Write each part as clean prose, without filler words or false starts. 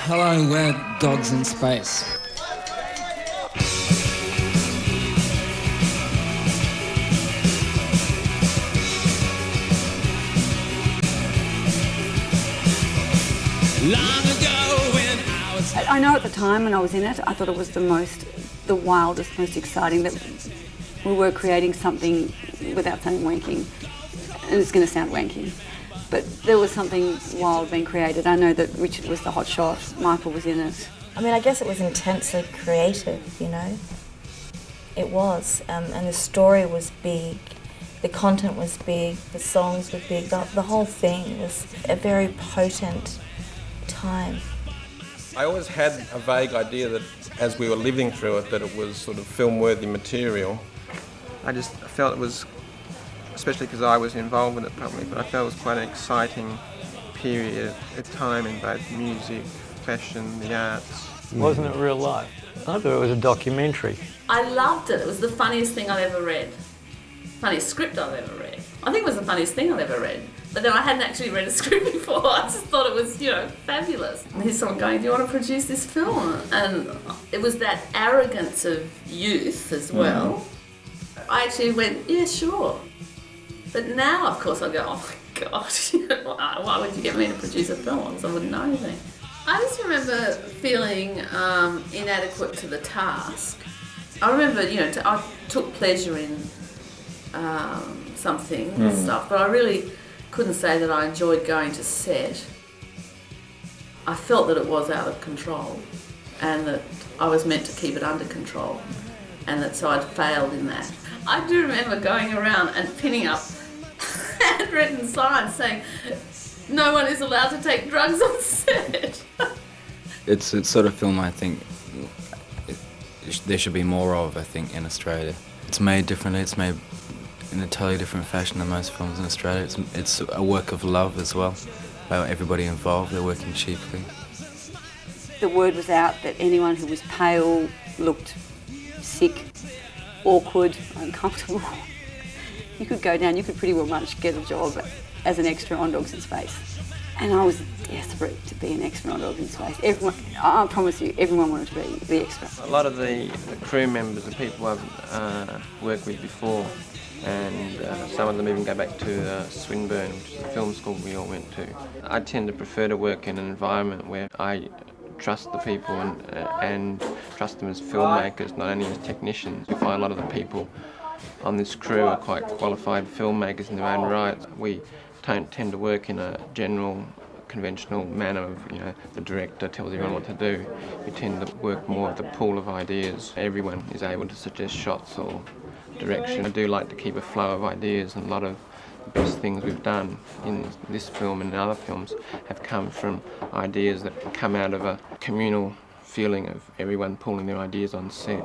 Hello, we're Dogs in Space. Long ago when I know at the time when I was in it, I thought it was the wildest, most exciting, that we were creating something without saying wanking. And it's going to sound wanky, but there was something wild being created. I know that Richard was the hot shot, Michael was in it. I mean, I guess it was intensely creative, you know. It was, and the story was big, the content was big, the songs were big, the whole thing was a very potent time. I always had a vague idea that as we were living through it, that it was sort of film-worthy material. I just felt it was, especially because I was involved with it probably, but I felt it was quite an exciting period of time in both music, fashion, the arts. Wasn't it real life? I thought it was a documentary. I loved it. It was the funniest thing I've ever read. Funniest script I've ever read. I think it was the funniest thing I've ever read. But then I hadn't actually read a script before. I just thought it was, fabulous. And here's someone going, do you want to produce this film? And it was that arrogance of youth as well. I actually went, yeah, sure. But now, of course, I go, oh my God, why would you get me to produce a film? Because I wouldn't know anything. I just remember feeling inadequate to the task. I remember, I took pleasure in something and stuff, but I really couldn't say that I enjoyed going to set. I felt that it was out of control and that I was meant to keep it under control, and that so I'd failed in that. I do remember going around and pinning up handwritten signs saying, no one is allowed to take drugs on set. It's a sort of film I think there should be more of, I think, in Australia. It's made differently, it's made in a totally different fashion than most films in Australia. It's a work of love as well, by everybody involved. They're working cheaply. The word was out that anyone who was pale, looked sick, awkward, uncomfortable, you could go down, you could pretty well much get a job as an extra on Dogs in Space. And I was desperate to be an extra on Dogs in Space. Everyone, I promise you, everyone wanted to be the extra. A lot of the crew members are people I've worked with before, and some of them even go back to Swinburne, which is the film school we all went to. I tend to prefer to work in an environment where I trust the people and trust them as filmmakers, not only as technicians. We find a lot of the people on this crew are quite qualified filmmakers in their own right. We don't tend to work in a general, conventional manner of, the director tells everyone what to do. We tend to work more with the pool of ideas. Everyone is able to suggest shots or direction. I do like to keep a flow of ideas, and a lot of the best things we've done in this film and in other films have come from ideas that come out of a communal feeling of everyone pulling their ideas on set.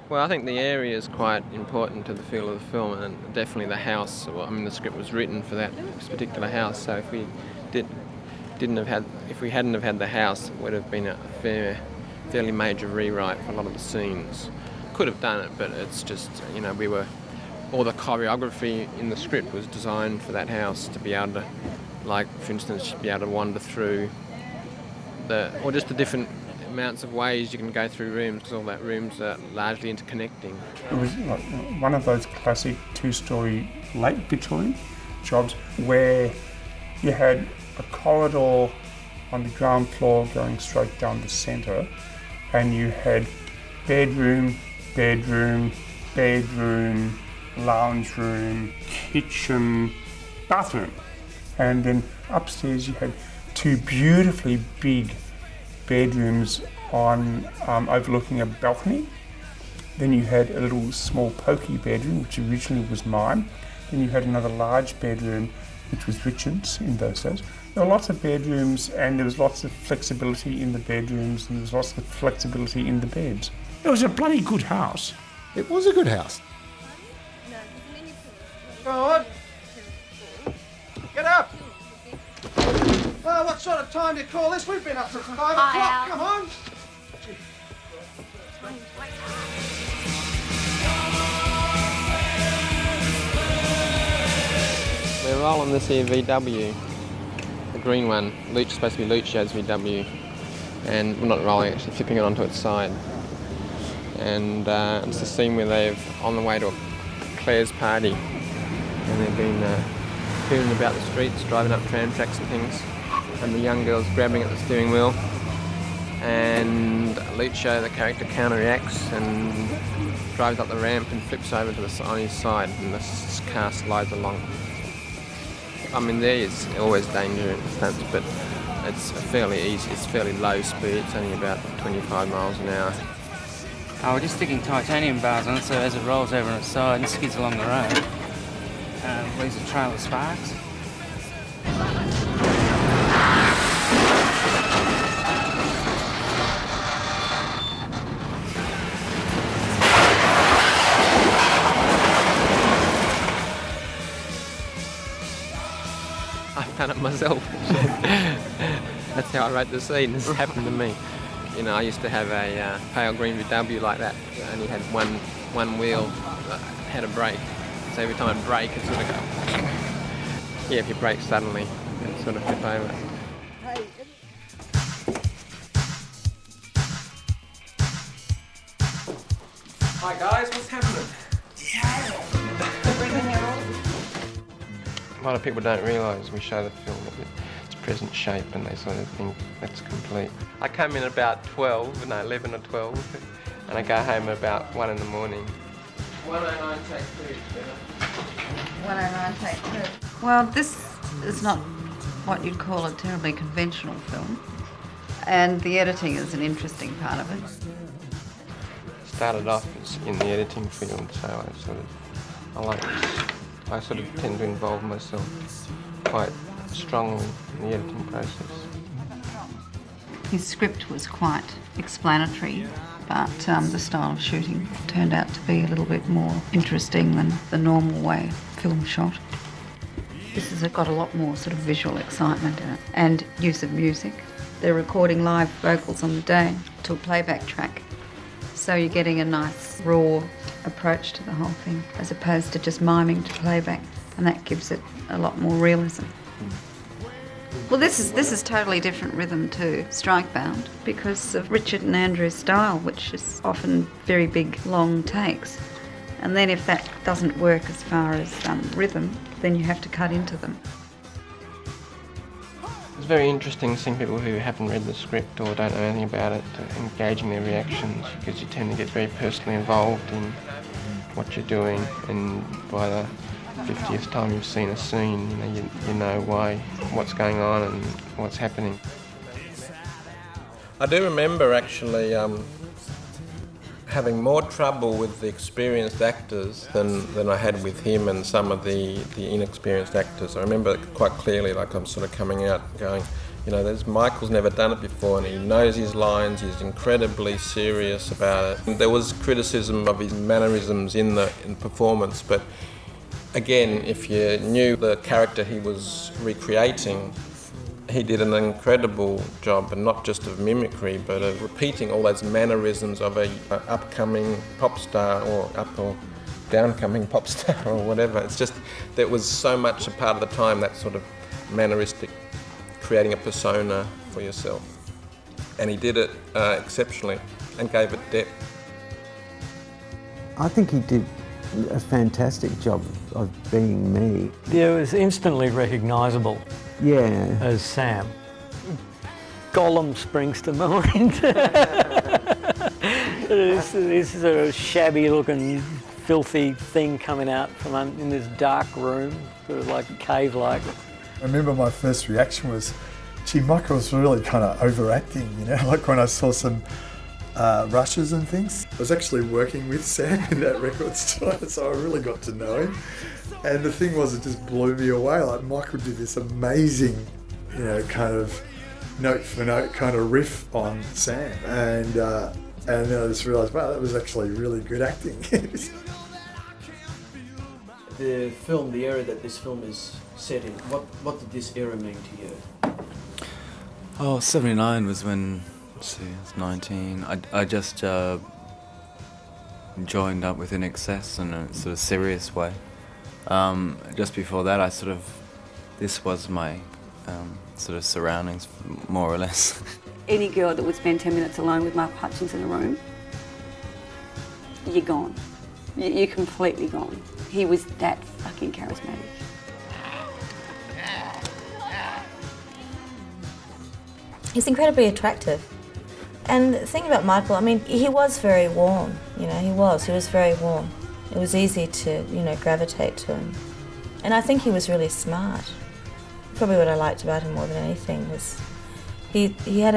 Well, I think the area is quite important to the feel of the film, and definitely the house. The script was written for this particular house, so if we hadn't have had the house, it would have been a fairly major rewrite for a lot of the scenes. Could have done it, but it's just, all the choreography in the script was designed for that house to be able to, like, for instance, be able to wander through or just the different amounts of ways you can go through rooms, because all that rooms are largely interconnecting. It was like one of those classic two-storey late Victorian jobs where you had a corridor on the ground floor going straight down the centre, and you had bedroom, lounge room, kitchen, bathroom. And then upstairs you had two beautifully big bedrooms on overlooking a balcony. Then you had a little small pokey bedroom, which originally was mine. Then you had another large bedroom, which was Hutchence in those days. There were lots of bedrooms, and there was lots of flexibility in the bedrooms, and there was lots of flexibility in the beds. It was a bloody good house. It was a good house. Go on. Get up. Well, what sort of time do you call this? We've been up since 5 o'clock. Come on. We're rolling this here VW. the green one, supposed to be Luccio's VW, and well, not rolling, actually flipping it onto its side. And it's the scene where they've on the way to a Claire's party, and they've been cruising about the streets, driving up tram tracks and things, and the young girl's grabbing at the steering wheel, and Lucio, the character, counteracts and drives up the ramp and flips over to on his side, and the car slides along. I mean, there is always danger in stunts, but it's fairly easy. It's fairly low speed. It's only about 25 miles an hour. Oh, we're just sticking titanium bars on it so as it rolls over on its side and skids along the road, leaves a trail of sparks. I've done it myself. That's how I wrote the scene. This happened to me. You know, I used to have a pale green VW like that. It only had one wheel that had a brake. So every time I'd brake, it'd sort of go. Yeah, if you brake suddenly, it'd sort of flip over. Hi guys, what's happening? A lot of people don't realise we show the film at its present shape, and they sort of think that's complete. I come in about 11 or 12, and I go home about 1 in the morning. 109 take 2, Jenna. 109 take 2. Well, this is not what you'd call a terribly conventional film, and the editing is an interesting part of it. Started off in the editing field, so I sort of tend to involve myself quite strongly in the editing process. His script was quite explanatory, but the style of shooting turned out to be a little bit more interesting than the normal way film shot. This has got a lot more sort of visual excitement in it, and use of music. They're recording live vocals on the day to a playback track, so you're getting a nice raw approach to the whole thing, as opposed to just miming to playback, and that gives it a lot more realism. Well, this is totally different rhythm to Strikebound because of Richard and Andrew's style, which is often very big, long takes. And then if that doesn't work as far as rhythm, then you have to cut into them. It's very interesting seeing people who haven't read the script or don't know anything about it engaging their reactions, because you tend to get very personally involved in what you're doing, and by the 50th time you've seen a scene, you know what's going on and what's happening. I do remember actually having more trouble with the experienced actors than I had with him and some of the inexperienced actors. I remember it quite clearly, like I'm sort of coming out going, you know, Michael's never done it before, and he knows his lines, he's incredibly serious about it. And there was criticism of his mannerisms in performance, but again, if you knew the character he was recreating, he did an incredible job, and not just of mimicry, but of repeating all those mannerisms of a upcoming pop star or up or downcoming pop star or whatever. It's just, that was so much a part of the time, that sort of manneristic, creating a persona for yourself. And he did it exceptionally and gave it depth. I think he did a fantastic job of being me. Yeah, it was instantly recognisable. Yeah. As Sam. Gollum springs to mind. This sort of shabby looking, filthy thing coming out from in this dark room, sort of like cave-like. I remember my first reaction was, gee, Michael's really kind of overacting, you know, like when I saw some rushes and things. I was actually working with Sam in that record store, so I really got to know him. And the thing was, it just blew me away. Like, Michael did this amazing, you know, kind of note for note kind of riff on Sam. And then I just realised, wow, that was actually really good acting. The film, the era that this film is set in, what did this era mean to you? Oh, 79 was when, let's see, I was 19. I just joined up with INXS in a sort of serious way. Just before that, this was my sort of surroundings, more or less. Any girl that would spend 10 minutes alone with Mark Hutchence in a room, you're gone. You're completely gone. He was that fucking charismatic. He's incredibly attractive. And the thing about Michael, I mean, he was very warm, you know, he was very warm. It was easy to, you know, gravitate to him. And I think he was really smart. Probably what I liked about him more than anything was he had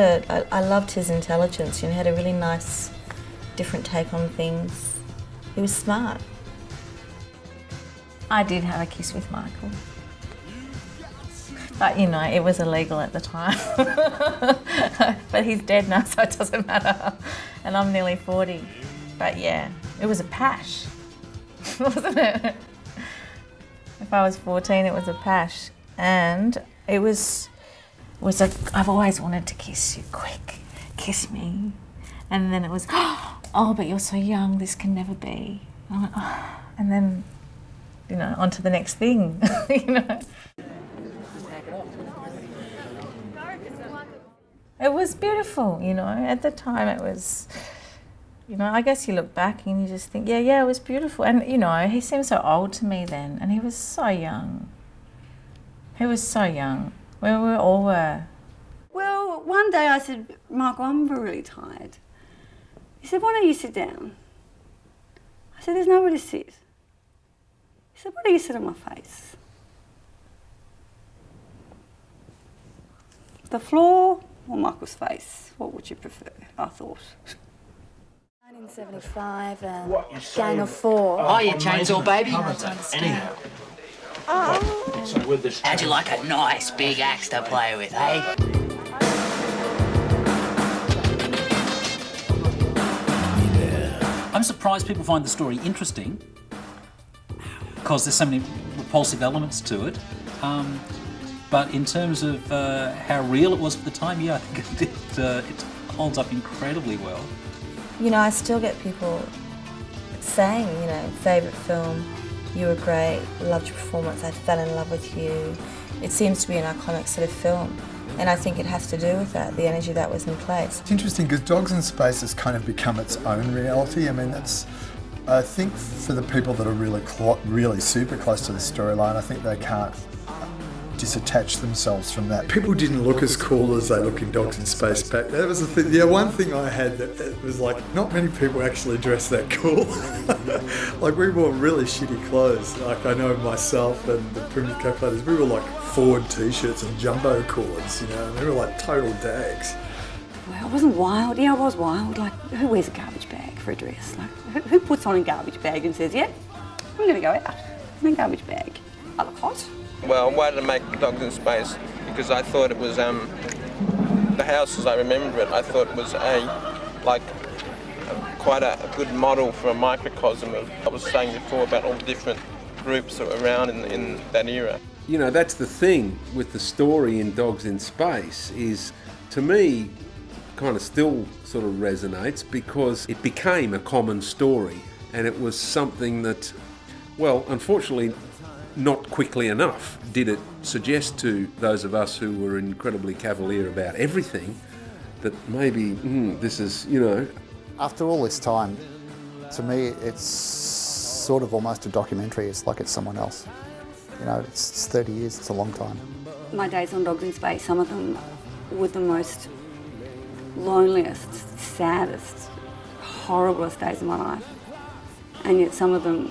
I loved his intelligence, you know, he had a really nice, different take on things. He was smart. I did have a kiss with Michael. But, you know, it was illegal at the time. But he's dead now, so it doesn't matter. And I'm nearly 40. But yeah, it was a pash, wasn't it? If I was 14, it was a pash. And it was I've always wanted to kiss you, quick, kiss me. And then it was, oh, but you're so young, this can never be. And I went, oh. And then, you know, on to the next thing, you know. It was beautiful, you know. At the time it was, you know, I guess you look back and you just think, yeah, it was beautiful. And, you know, he seemed so old to me then, and he was so young. He was so young. We all were. Well, one day I said, Michael, I'm really tired. He said, why don't you sit down? I said, there's nowhere to sit. He said, why don't you sit on my face? The floor or Michael's face? What would you prefer? I thought. 1975 and Gang of Four. Oh, you chainsaw baby? Anyhow. How'd you like a nice big axe to play with, eh? I'm surprised people find the story interesting because there's so many repulsive elements to it. But in terms of how real it was at the time, yeah, I think it holds up incredibly well. You know, I still get people saying, you know, favourite film, you were great, loved your performance, I fell in love with you. It seems to be an iconic sort of film, and I think it has to do with that, the energy that was in place. It's interesting because Dogs in Space has kind of become its own reality. I mean, I think for the people that are really super close to the storyline, I think they can't disattach themselves from that. People didn't look as cool as they look in Dogs in Space back. That was the thing. Yeah, one thing I had that was like, not many people actually dressed that cool. Like, we wore really shitty clothes. Like, I know myself and the Primitive Co-Players, we were like Ford t-shirts and jumbo cords, you know, and they were like total dags. Well, I wasn't wild. Yeah, I was wild. Like, who wears a garbage bag for a dress? Like, who puts on a garbage bag and says, yeah, I'm going to go out in a garbage bag? I look hot. Well, why did I make Dogs in Space? Because I thought it was, the house as I remember it, I thought was quite a good model for a microcosm of, I was saying before, about all the different groups that were around in that era. You know, that's the thing with the story in Dogs in Space is, to me, kind of still sort of resonates because it became a common story and it was something that, well, unfortunately, not quickly enough did it suggest to those of us who were incredibly cavalier about everything that maybe this is, you know. After all this time, to me, it's sort of almost a documentary. It's like it's someone else. You know, it's 30 years, it's a long time. My days on Dogs in Space, some of them were the most loneliest, saddest, horriblest days of my life. And yet some of them,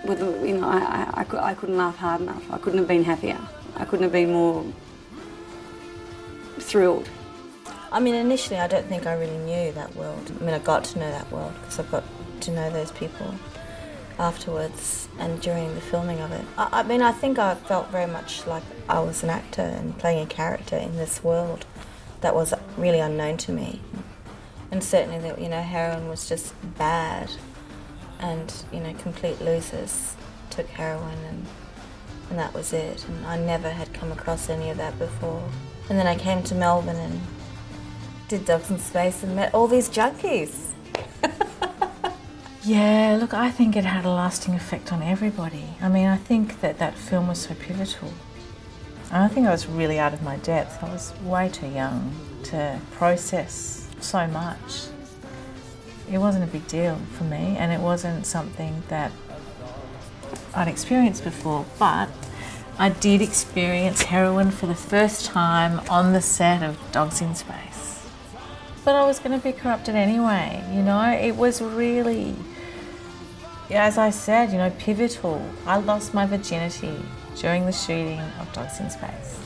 you know, I couldn't laugh hard enough. I couldn't have been happier. I couldn't have been more thrilled. I mean, initially I don't think I really knew that world. I mean, I got to know that world because I got to know those people afterwards and during the filming of it. I mean, I think I felt very much like I was an actor and playing a character in this world that was really unknown to me. And certainly that, you know, heroin was just bad. And, you know, complete losers took heroin and that was it. And I never had come across any of that before. And then I came to Melbourne and did Dogs in Space and met all these junkies. Yeah, look, I think it had a lasting effect on everybody. I mean, I think that film was so pivotal. I think I was really out of my depth. I was way too young to process so much. It wasn't a big deal for me, and it wasn't something that I'd experienced before, but I did experience heroin for the first time on the set of Dogs in Space. But I was going to be corrupted anyway, you know. It was really, as I said, you know, pivotal. I lost my virginity during the shooting of Dogs in Space.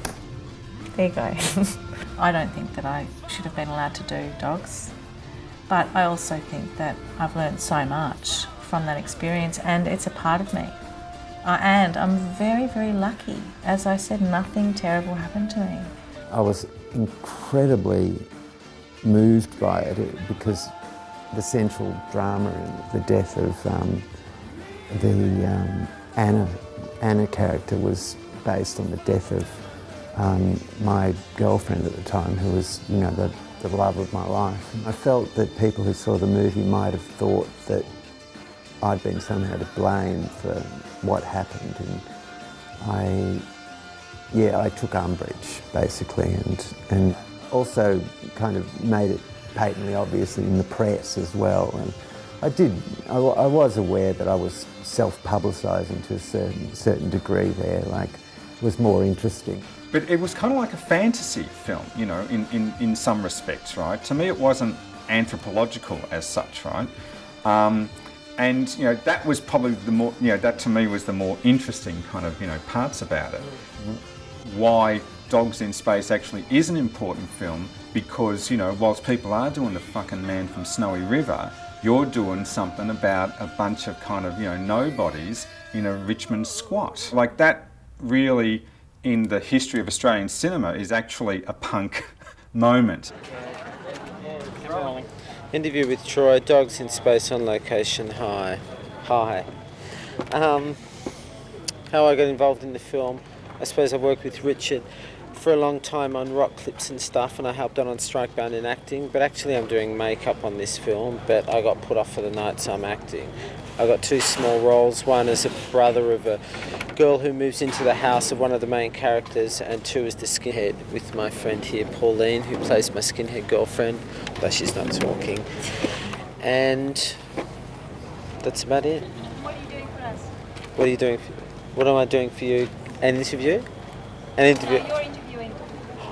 There you go. I don't think that I should have been allowed to do dogs, but I also think that I've learned so much from that experience, and it's a part of me. And I'm very, very lucky. As I said, nothing terrible happened to me. I was incredibly moved by it because the central drama in the death of the Anna character was based on the death of my girlfriend at the time, who was, you know, the love of my life. I felt that people who saw the movie might have thought that I'd been somehow to blame for what happened, and I took umbrage basically, and also kind of made it patently obvious in the press as well. And I was aware that I was self-publicising to a certain degree there, like it was more interesting. But it was kind of like a fantasy film, you know, in some respects, right? To me it wasn't anthropological as such, right? And, you know, that was probably the more, you know, that to me was the more interesting kind of, you know, parts about it. Why Dogs in Space actually is an important film, because, you know, whilst people are doing the fucking Man from Snowy River, you're doing something about a bunch of kind of, you know, nobodies in a Richmond squat. Like, that really, in the history of Australian cinema, is actually a punk moment. Interview with Troy, Dogs in Space on location. Hi. How I got involved in the film, I suppose I worked with Richard for a long time on rock clips and stuff, and I helped out on Strikebound in acting, but actually I'm doing makeup on this film, but I got put off for the night, so I'm acting. I got two small roles, one as a brother of a girl who moves into the house of one of the main characters, and two as the skinhead with my friend here, Pauline, who plays my skinhead girlfriend, though she's not talking. And that's about it. What are you doing for us? What are you doing? What am I doing for you? An interview? An interview? You're interviewing.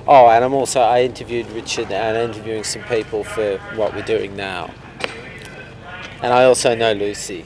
Oh, and I interviewed Richard, and I'm interviewing some people for what we're doing now. And I also know Lucy.